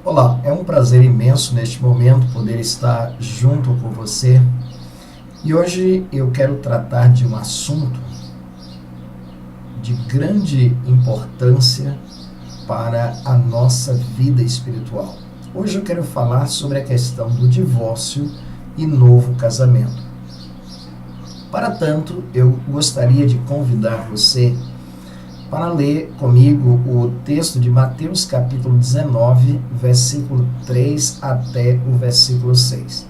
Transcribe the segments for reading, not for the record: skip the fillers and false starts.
Olá, é um prazer imenso neste momento poder estar junto com você e hoje eu quero tratar de um assunto de grande importância para a nossa vida espiritual. Hoje eu quero falar sobre a questão do divórcio e novo casamento. Para tanto, eu gostaria de convidar você para ler comigo o texto de Mateus capítulo 19, versículo 3 até o versículo 6.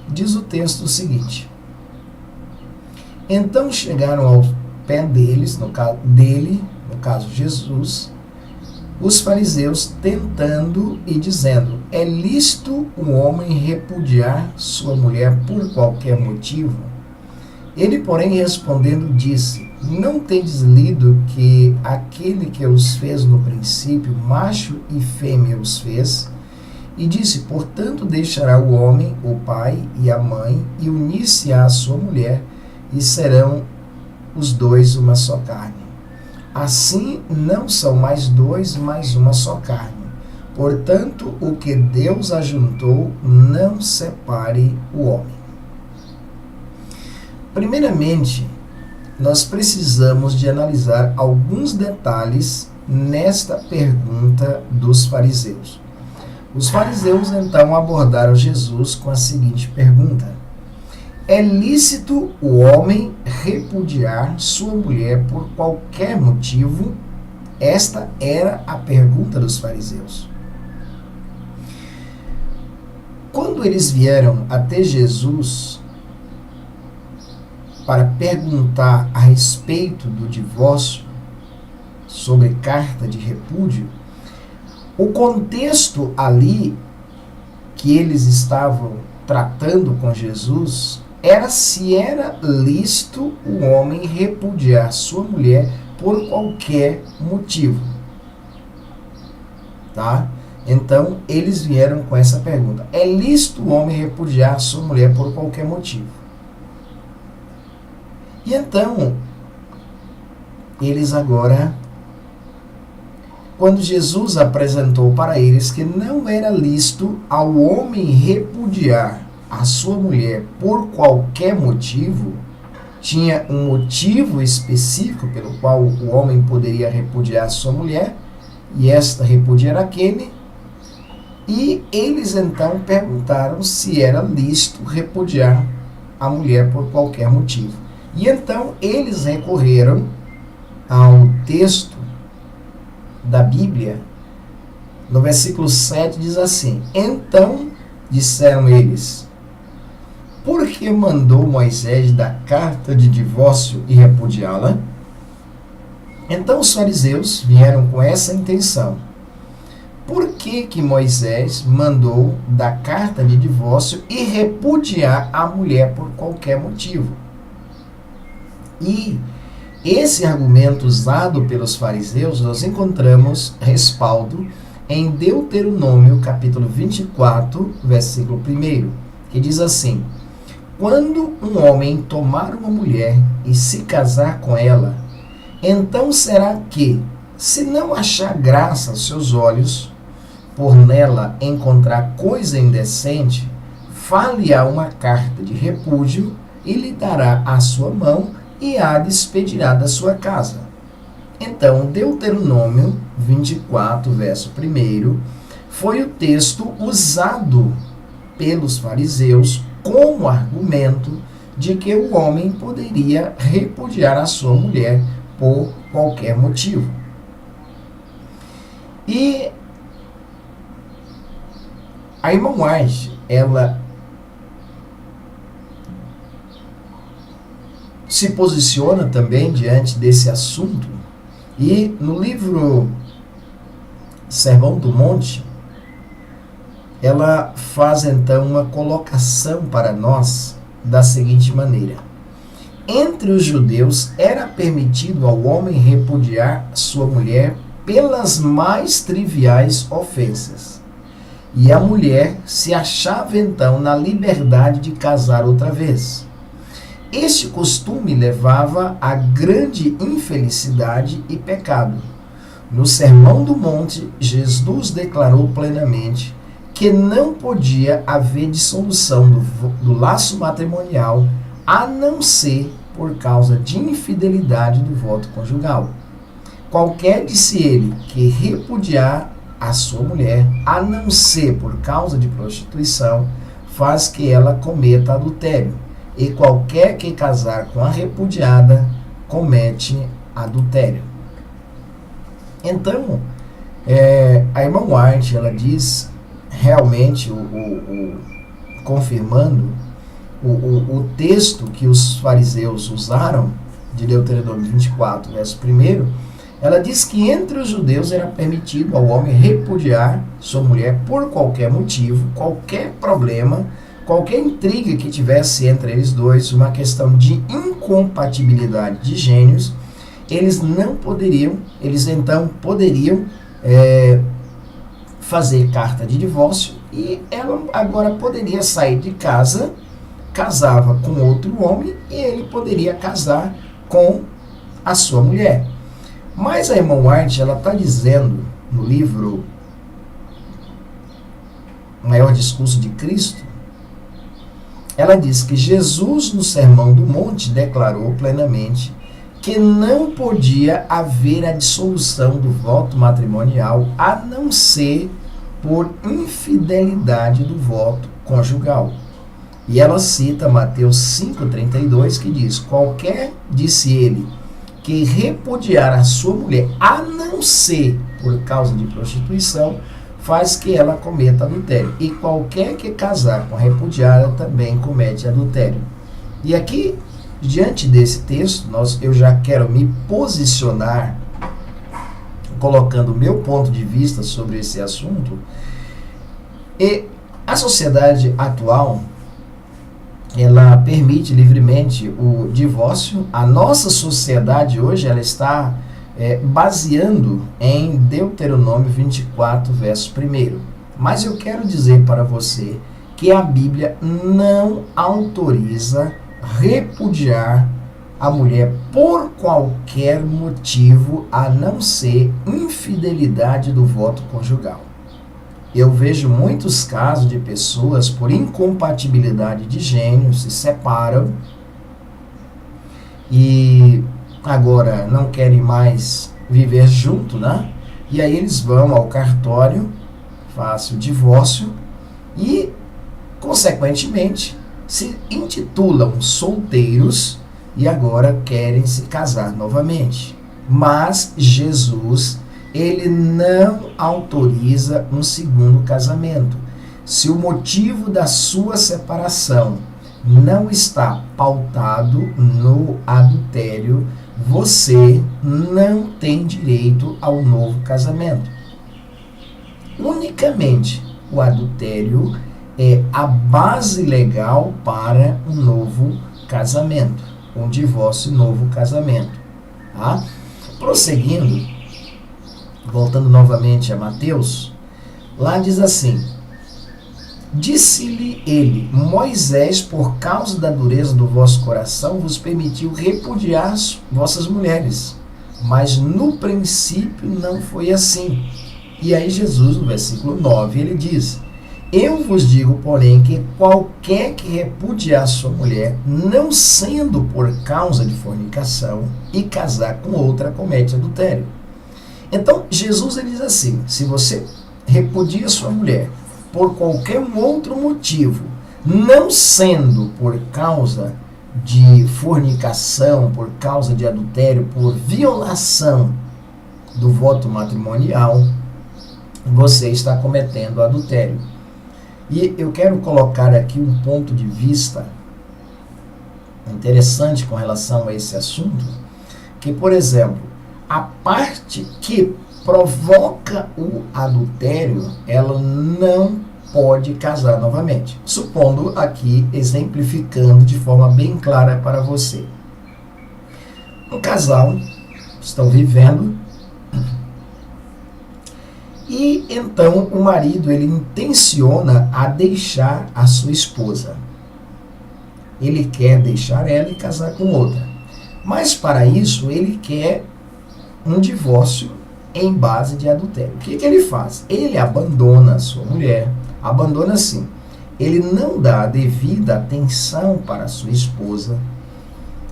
Diz o texto o seguinte: Então chegaram ao pé deles, no caso Jesus, os fariseus tentando e dizendo: É lícito um homem repudiar sua mulher por qualquer motivo? Ele, porém, respondendo, disse: Não tendes lido que aquele que os fez no princípio, macho e fêmea os fez? E disse: Portanto, deixará o homem, o pai e a mãe, e unir-se-á à sua mulher, e serão os dois uma só carne. Assim, não são mais dois, mas uma só carne. Portanto, o que Deus ajuntou, não separe o homem. Primeiramente, nós precisamos de analisar alguns detalhes nesta pergunta dos fariseus. Os fariseus então abordaram Jesus com a seguinte pergunta: É lícito o homem repudiar sua mulher por qualquer motivo? Esta era a pergunta dos fariseus. Quando eles vieram até Jesus para perguntar a respeito do divórcio, sobre carta de repúdio, o contexto ali que eles estavam tratando com Jesus era se era lícito o homem repudiar sua mulher por qualquer motivo. Tá? Então, eles vieram com essa pergunta: é lícito o homem repudiar sua mulher por qualquer motivo? E então, eles agora, quando Jesus apresentou para eles que não era lícito ao homem repudiar a sua mulher por qualquer motivo, tinha um motivo específico pelo qual o homem poderia repudiar a sua mulher, e esta repudiar aquele, e eles então perguntaram se era lícito repudiar a mulher por qualquer motivo. E então eles recorreram ao texto da Bíblia. No versículo 7 diz assim: Então disseram eles: Por que mandou Moisés dar carta de divórcio e repudiá-la? Então os fariseus vieram com essa intenção: Por que Moisés mandou dar carta de divórcio e repudiar a mulher por qualquer motivo? E esse argumento usado pelos fariseus, nós encontramos respaldo em Deuteronômio capítulo 24, versículo 1, que diz assim: Quando um homem tomar uma mulher e se casar com ela, então será que, se não achar graça aos seus olhos, por nela encontrar coisa indecente, fale-a uma carta de repúdio e lhe dará a sua mão e a despedirá da sua casa. Então, Deuteronômio 24, verso 1, foi o texto usado pelos fariseus como argumento de que o homem poderia repudiar a sua mulher por qualquer motivo. E a irmã White, ela se posiciona também diante desse assunto, e no livro Sermão do Monte, ela faz então uma colocação para nós da seguinte maneira: Entre os judeus era permitido ao homem repudiar sua mulher pelas mais triviais ofensas, e a mulher se achava então na liberdade de casar outra vez. Este costume levava a grande infelicidade e pecado. No Sermão do Monte, Jesus declarou plenamente que não podia haver dissolução do laço matrimonial a não ser por causa de infidelidade do voto conjugal. Qualquer, disse ele, que repudiar a sua mulher, a não ser por causa de prostituição, faz que ela cometa adultério. E qualquer que casar com a repudiada, comete adultério. Então, a irmã White, ela diz, realmente, confirmando o texto que os fariseus usaram, de Deuteronômio 24, verso 1, ela diz que entre os judeus era permitido ao homem repudiar sua mulher por qualquer motivo, qualquer problema, qualquer intriga que tivesse entre eles dois, uma questão de incompatibilidade de gênios, eles então poderiam fazer carta de divórcio e ela agora poderia sair de casa, casava com outro homem e ele poderia casar com a sua mulher. Mas a irmã White, ela está dizendo no livro Maior Discurso de Cristo, ela diz que Jesus, no Sermão do Monte, declarou plenamente que não podia haver a dissolução do voto matrimonial a não ser por infidelidade do voto conjugal. E ela cita Mateus 5,32, que diz: qualquer, disse ele, que repudiar a sua mulher, a não ser por causa de prostituição, faz que ela cometa adultério. E qualquer que casar com a repudiada também comete adultério. E aqui, diante desse texto, eu já quero me posicionar, colocando o meu ponto de vista sobre esse assunto. E a sociedade atual, ela permite livremente o divórcio. A nossa sociedade hoje, ela está baseando em Deuteronômio 24, verso 1. Mas eu quero dizer para você que a Bíblia não autoriza repudiar a mulher por qualquer motivo, a não ser infidelidade do voto conjugal. Eu vejo muitos casos de pessoas, por incompatibilidade de gênios, se separam e agora não querem mais viver junto, né? E aí eles vão ao cartório, fazem o divórcio e, consequentemente, se intitulam solteiros e agora querem se casar novamente. Mas Jesus, ele não autoriza um segundo casamento. Se o motivo da sua separação não está pautado no adultério, você não tem direito ao novo casamento. Unicamente o adultério é a base legal para um novo casamento, um divórcio e novo casamento. Tá? Prosseguindo, voltando novamente a Mateus, lá diz assim: disse-lhe ele, Moisés, por causa da dureza do vosso coração, vos permitiu repudiar vossas mulheres, mas no princípio não foi assim. E aí Jesus, no versículo 9, ele diz: eu vos digo, porém, que qualquer que repudiar sua mulher, não sendo por causa de fornicação, e casar com outra, comete adultério. Então, Jesus, ele diz assim: se você repudia sua mulher por qualquer outro motivo, não sendo por causa de fornicação, por causa de adultério, por violação do voto matrimonial, você está cometendo adultério. E eu quero colocar aqui um ponto de vista interessante com relação a esse assunto, que, por exemplo, a parte que provoca o adultério, ela não pode casar novamente. Supondo aqui, exemplificando de forma bem clara para você. Um casal estão vivendo e então o marido, ele intenciona a deixar a sua esposa. Ele quer deixar ela e casar com outra. Mas para isso ele quer um divórcio em base de adultério. O que ele faz? Ele abandona a sua mulher, abandona assim. Ele não dá a devida atenção para a sua esposa,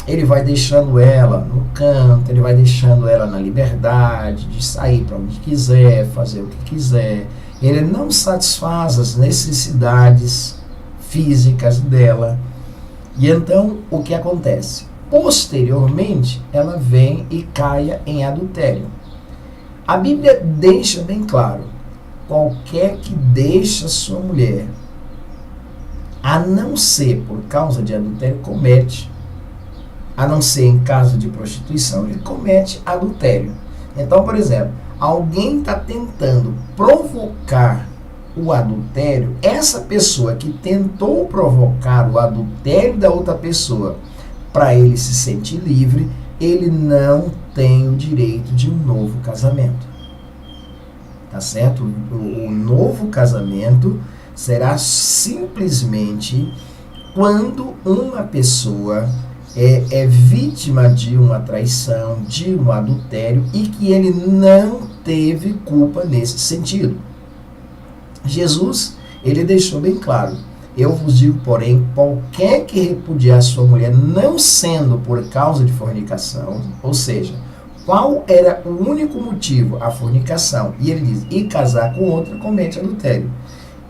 ele vai deixando ela no canto, ele vai deixando ela na liberdade de sair para onde quiser, fazer o que quiser. Ele não satisfaz as necessidades físicas dela. E então, o que acontece? Posteriormente, ela vem e caia em adultério. A Bíblia deixa bem claro: qualquer que deixa sua mulher, a não ser por causa de adultério, comete, a não ser em caso de prostituição, ele comete adultério. Então, por exemplo, alguém está tentando provocar o adultério, essa pessoa que tentou provocar o adultério da outra pessoa para ele se sentir livre, ele não tem o direito de um novo casamento. Tá certo? O novo casamento será simplesmente quando uma pessoa é vítima de uma traição, de um adultério, e que ele não teve culpa nesse sentido. Jesus, ele deixou bem claro: eu vos digo, porém, qualquer que repudiar sua mulher, não sendo por causa de fornicação, ou seja, qual era o único motivo? A fornicação. E ele diz, e casar com outra, comete adultério.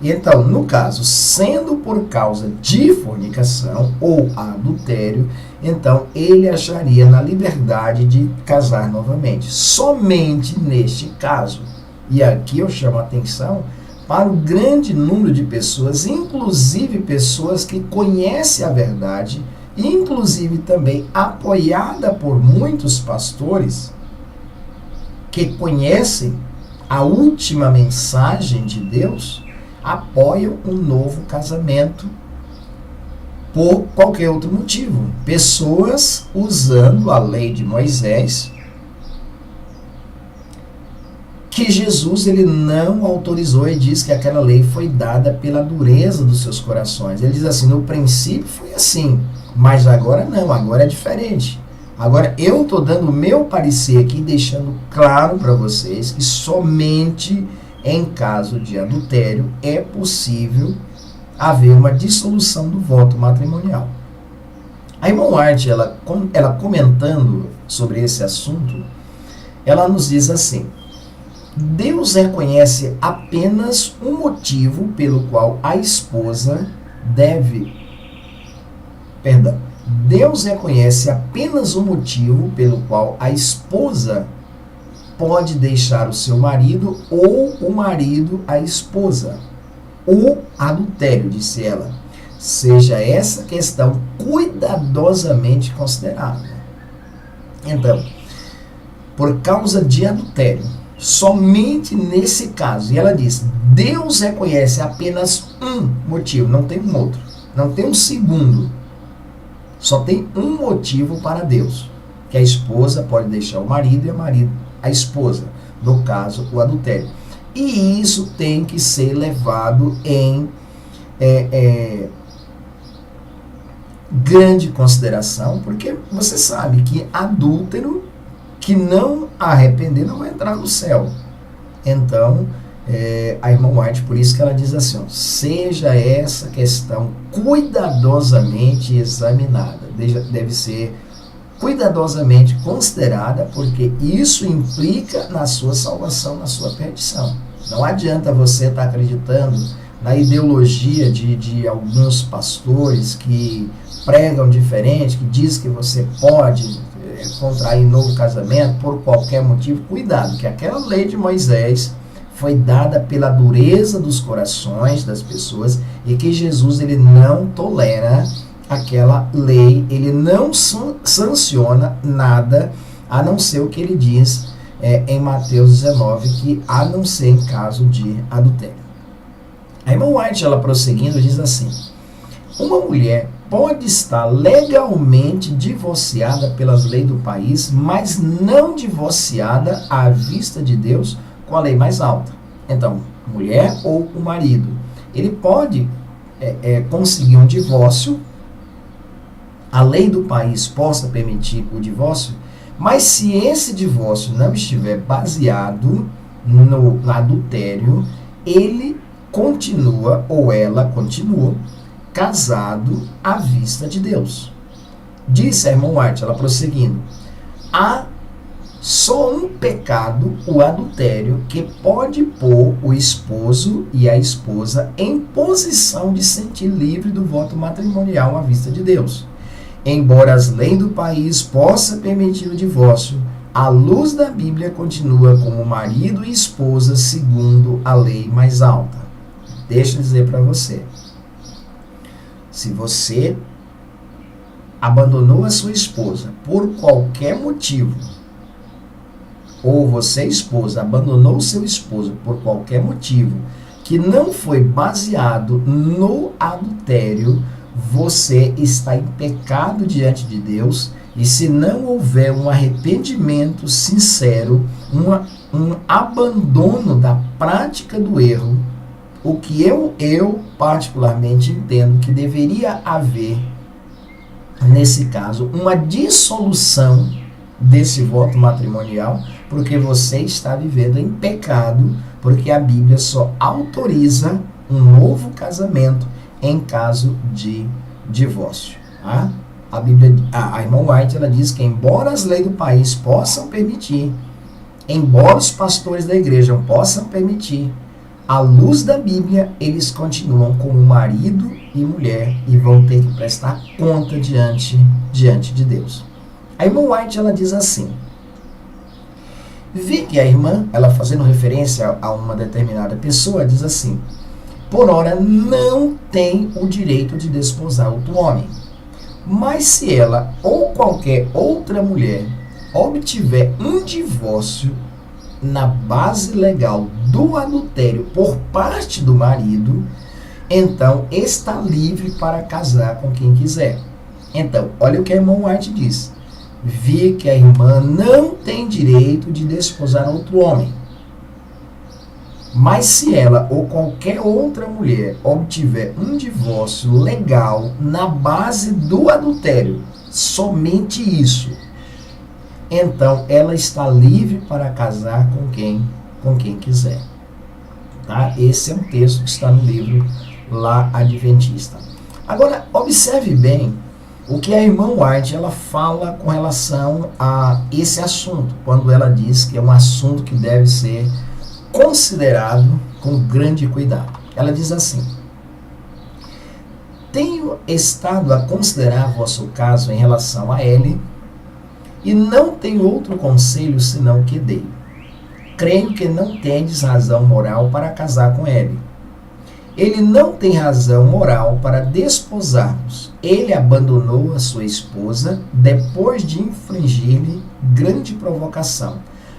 E então, no caso, sendo por causa de fornicação ou adultério, então ele acharia na liberdade de casar novamente. Somente neste caso. E aqui eu chamo a atenção para o grande número de pessoas, inclusive pessoas que conhecem a verdade, inclusive também apoiada por muitos pastores que conhecem a última mensagem de Deus, apoiam um novo casamento por qualquer outro motivo. Pessoas usando a lei de Moisés, que Jesus ele não autorizou, e diz que aquela lei foi dada pela dureza dos seus corações. Ele diz assim, no princípio foi assim, mas agora não, agora é diferente. Agora eu estou dando o meu parecer aqui, deixando claro para vocês que somente em caso de adultério é possível haver uma dissolução do voto matrimonial. A irmã White, ela comentando sobre esse assunto, ela nos diz assim: Deus reconhece apenas um motivo pelo qual a esposa deve... Deus reconhece apenas um motivo pelo qual a esposa pode deixar o seu marido ou o marido a esposa. O adultério, disse ela, seja essa questão cuidadosamente considerada. Então, por causa de adultério, somente nesse caso, e ela diz, Deus reconhece apenas um motivo, não tem um outro, não tem um segundo, só tem um motivo para Deus, que a esposa pode deixar o marido e o marido a esposa, no caso, o adultério. E isso tem que ser levado em grande consideração, porque você sabe que adúltero que não arrepender não vai entrar no céu. Então, a irmã White, por isso que ela diz assim, ó, seja essa questão cuidadosamente examinada, deve ser cuidadosamente considerada, porque isso implica na sua salvação, na sua perdição. Não adianta você estar acreditando na ideologia de alguns pastores que pregam diferente, que diz que você pode contrair novo casamento por qualquer motivo. Cuidado, que aquela lei de Moisés foi dada pela dureza dos corações das pessoas, e que Jesus ele não tolera aquela lei, ele não sanciona nada, a não ser o que ele diz em Mateus 19, que a não ser em caso de adultério. A irmã White, ela prosseguindo, diz assim, uma mulher pode estar legalmente divorciada pelas leis do país, mas não divorciada à vista de Deus com a lei mais alta. Então, mulher ou o marido, ele pode conseguir um divórcio, a lei do país possa permitir o divórcio, mas se esse divórcio não estiver baseado no adultério, ele continua, ou ela continua, casado à vista de Deus. Disse a irmã White, ela prosseguindo, há só um pecado, o adultério, que pode pôr o esposo e a esposa em posição de sentir livre do voto matrimonial à vista de Deus. Embora as leis do país possam permitir o divórcio, a luz da Bíblia continua como marido e esposa segundo a lei mais alta. Deixa eu dizer para você. Se você abandonou a sua esposa por qualquer motivo, ou você, esposa, abandonou o seu esposo por qualquer motivo que não foi baseado no adultério, você está em pecado diante de Deus, e se não houver um arrependimento sincero, um abandono da prática do erro, o que eu particularmente entendo que deveria haver, nesse caso, uma dissolução desse voto matrimonial, porque você está vivendo em pecado, porque a Bíblia só autoriza um novo casamento em caso de divórcio. Tá? A irmã White, ela diz que embora as leis do país possam permitir, embora os pastores da igreja possam permitir, à luz da Bíblia, eles continuam como marido e mulher e vão ter que prestar conta diante de Deus. A irmã White, ela diz assim, vi que a irmã, ela fazendo referência a uma determinada pessoa, diz assim, por ora não tem o direito de desposar outro homem, mas se ela ou qualquer outra mulher obtiver um divórcio na base legal do adultério por parte do marido, então está livre para casar com quem quiser. Então, olha o que a irmã White diz. Vi que a irmã não tem direito de desposar outro homem. Mas se ela ou qualquer outra mulher obtiver um divórcio legal na base do adultério, somente isso, então ela está livre para casar com quem quiser. Tá? Esse é um texto que está no livro lá Adventista. Agora, observe bem o que a irmã White ela fala com relação a esse assunto, quando ela diz que é um assunto que deve ser considerado com grande cuidado. Ela diz assim, tenho estado a considerar vosso caso em relação a ele, e não tenho outro conselho senão o que dei. Creio que não tendes razão moral para casar com ele. Ele não tem razão moral para desposar-vos. Ele abandonou a sua esposa depois de infligir-lhe grande provocação.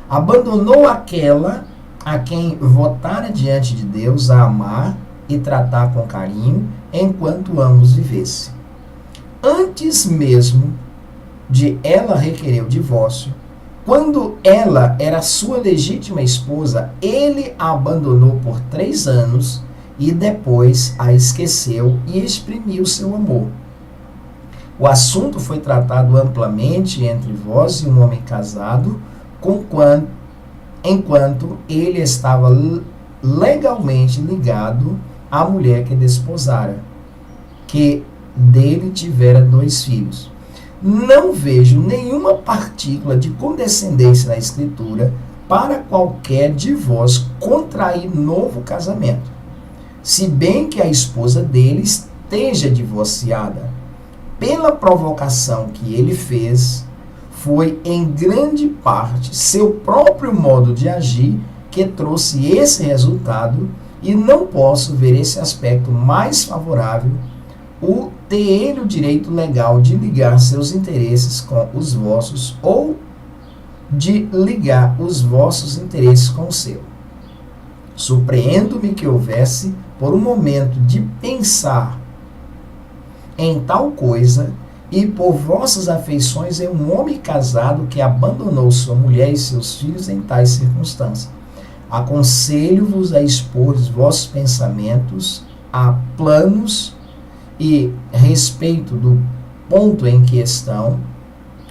Abandonou aquela a quem votara diante de Deus a amar e tratar com carinho enquanto ambos vivessem. Antes mesmo de ela requerer o divórcio, quando ela era sua legítima esposa, ele a abandonou por 3 anos e depois a esqueceu e exprimiu seu amor. O assunto foi tratado amplamente entre vós e um homem casado, enquanto ele estava legalmente ligado à mulher que desposara, que dele tivera 2 filhos. Não vejo nenhuma partícula de condescendência na Escritura para qualquer divórcio contrair novo casamento, se bem que a esposa dele esteja divorciada. Pela provocação que ele fez, foi em grande parte seu próprio modo de agir que trouxe esse resultado, e não posso ver esse aspecto mais favorável, o ter ele o direito legal de ligar seus interesses com os vossos, ou de ligar os vossos interesses com o seu. Surpreendo-me que houvesse, por um momento, de pensar em tal coisa, e por vossas afeições em um homem casado que abandonou sua mulher e seus filhos em tais circunstâncias. Aconselho-vos a expor os vossos pensamentos a planos e respeito do ponto em que estão,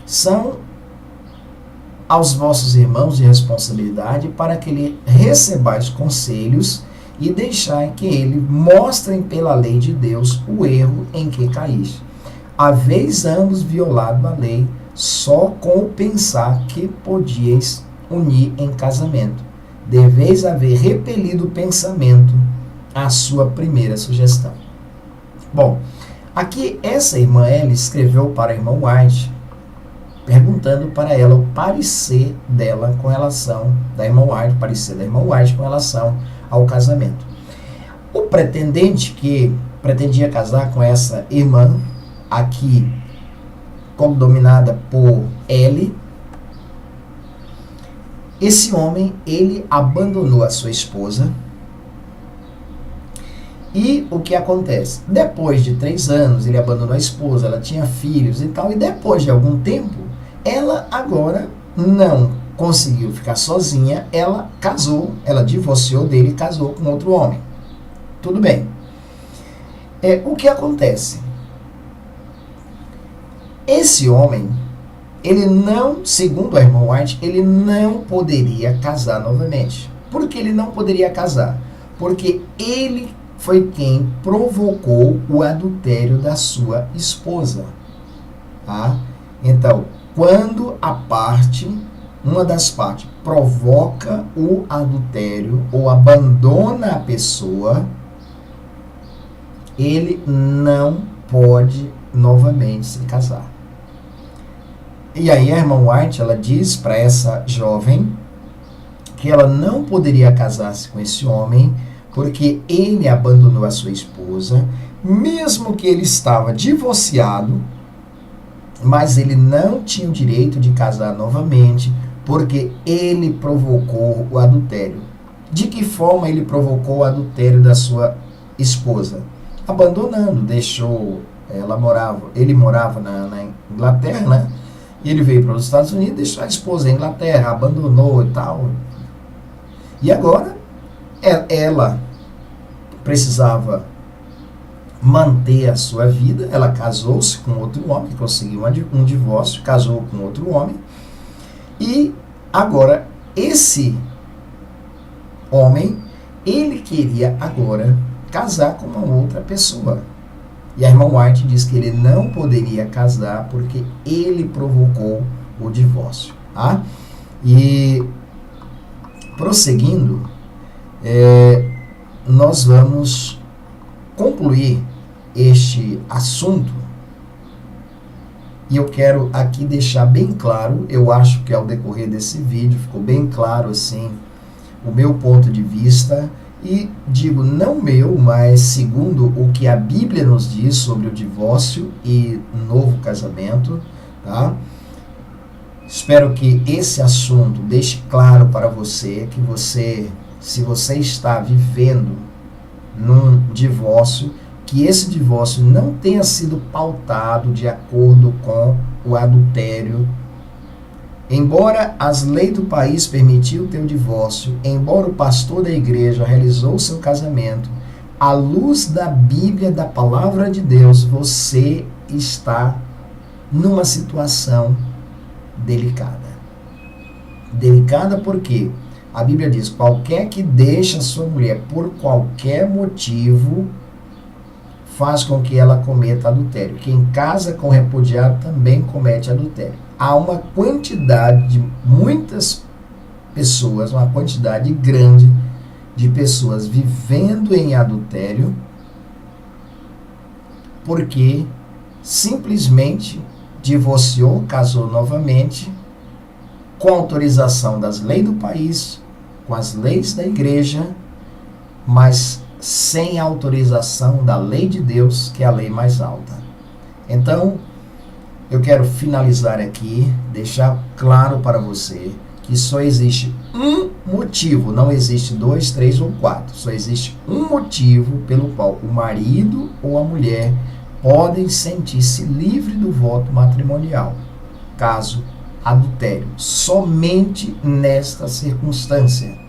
são aos vossos irmãos de responsabilidade, para que lhe recebais conselhos e deixai que ele mostrem pela lei de Deus o erro em que caíste. Haveis ambos violado a lei só com o pensar que podíeis unir em casamento. Deveis haver repelido o pensamento à sua primeira sugestão. Bom, aqui essa irmã Ellen escreveu para a irmã White, perguntando para ela o parecer dela com relação, da irmã White, o parecer da irmã White com relação ao casamento. O pretendente que pretendia casar com essa irmã, aqui como dominada por L, esse homem, ele abandonou a sua esposa. E o que acontece? Depois de 3 anos, ele abandonou a esposa, ela tinha filhos e tal, e depois de algum tempo, ela agora não conseguiu ficar sozinha, ela casou, ela divorciou dele e casou com outro homem. Tudo bem. O que acontece? Esse homem, ele não, segundo a irmã White, ele não poderia casar novamente. Por que ele não poderia casar? Porque ele foi quem provocou o adultério da sua esposa. Tá? Então, quando uma das partes provoca o adultério ou abandona a pessoa, ele não pode novamente se casar. E aí a irmã White, ela diz para essa jovem que ela não poderia casar-se com esse homem porque ele abandonou a sua esposa, mesmo que ele estava divorciado, mas ele não tinha o direito de casar novamente porque ele provocou o adultério. De que forma ele provocou o adultério da sua esposa? Abandonando, ele morava na Inglaterra, né? E ele veio para os Estados Unidos, deixou a esposa na Inglaterra, abandonou e tal. E agora, ela precisava manter a sua vida. Ela casou-se com outro homem, conseguiu um divórcio, casou com outro homem. E agora, esse homem, ele queria agora casar com uma outra pessoa. E a irmã White diz que ele não poderia casar porque ele provocou o divórcio. Tá? E prosseguindo, nós vamos concluir este assunto. E eu quero aqui deixar bem claro, eu acho que ao decorrer desse vídeo ficou bem claro assim o meu ponto de vista. E digo não meu, mas segundo o que a Bíblia nos diz sobre o divórcio e novo casamento, tá? Espero que esse assunto deixe claro para você que se você está vivendo num divórcio, que esse divórcio não tenha sido pautado de acordo com o adultério. Embora as leis do país permitiu o teu divórcio, embora o pastor da igreja realizou o seu casamento, à luz da Bíblia, da palavra de Deus, você está numa situação delicada. Delicada porque a Bíblia diz, qualquer que deixa sua mulher por qualquer motivo, faz com que ela cometa adultério. Quem casa com repudiado também comete adultério. Há uma quantidade de muitas pessoas, uma quantidade grande de pessoas vivendo em adultério porque simplesmente divorciou, casou novamente, com autorização das leis do país, com as leis da igreja, mas sem autorização da lei de Deus, que é a lei mais alta. Então, eu quero finalizar aqui, deixar claro para você que só existe um motivo, não existe 2, 3 ou 4, só existe um motivo pelo qual o marido ou a mulher podem sentir-se livre do voto matrimonial, caso adultério, somente nesta circunstância.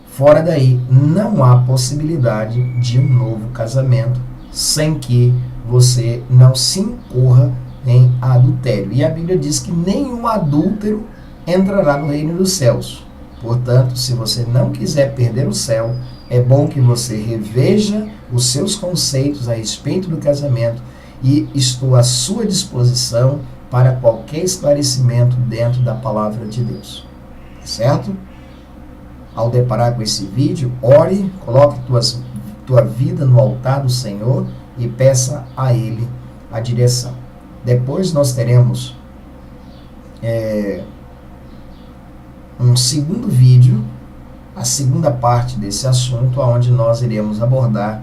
Fora daí, não há possibilidade de um novo casamento sem que você não se incorra em adultério. E a Bíblia diz que nenhum adúltero entrará no reino dos céus. Portanto, se você não quiser perder o céu, é bom que você reveja os seus conceitos a respeito do casamento e estou à sua disposição para qualquer esclarecimento dentro da palavra de Deus. Certo? Ao deparar com esse vídeo, ore, coloque tua vida no altar do Senhor e peça a Ele a direção. Depois nós teremos um segundo vídeo, a segunda parte desse assunto, onde nós iremos abordar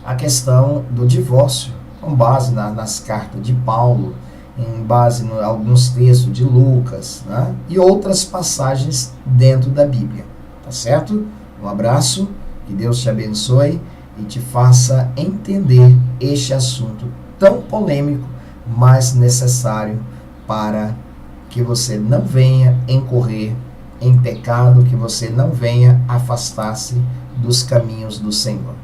a questão do divórcio, com base nas cartas de Paulo, em base em alguns textos de Lucas, né? E outras passagens dentro da Bíblia. Tá certo? Um abraço, que Deus te abençoe e te faça entender este assunto tão polêmico, mas necessário para que você não venha incorrer em pecado, que você não venha afastar-se dos caminhos do Senhor.